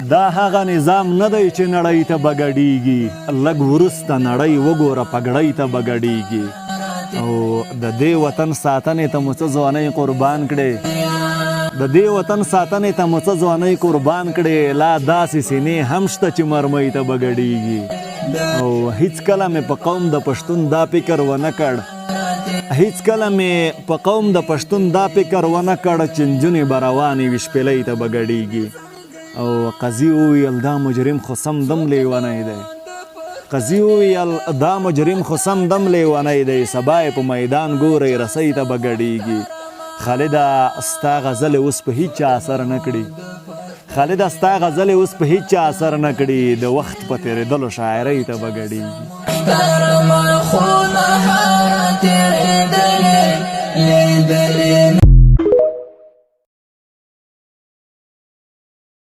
دا هغه نظام نه دی چې نړۍ ته بګډیږي لږ وروسته نړۍ وګوره پګړۍ ته بګډیږي او د دې وطن ساتنې ته مو څه ځوانۍ قربان کړې د دې وطن ساتنې ته مو څه ځوانۍ قربان کړې لا داسې سینې هم شته چې مرمۍ ته بګډیږي او هیڅکله مې په قوم د پښتون دا فکر ونه کړ هیڅکله مې په قوم د پښتون دا فکر ونه کړ چې نجونې به روانې وي شپېلۍ ته بګډیږي او قاضي وویل دا مجرم خو سم دم لیونی دی قاضي وویل دا مجرم خو سم دم لیونی دی سبا یې په میدان ګورئ رسۍ ته بګډیږي خالده ستا غزلې اوس په هیچ اثر نه کړي خالده ستا غزلې اوس په هیچ اثر نه کړي د وخت په تېرېدلو شاعرۍ ته بګډیږي تر مخونه هره تېرېدلې لیدلې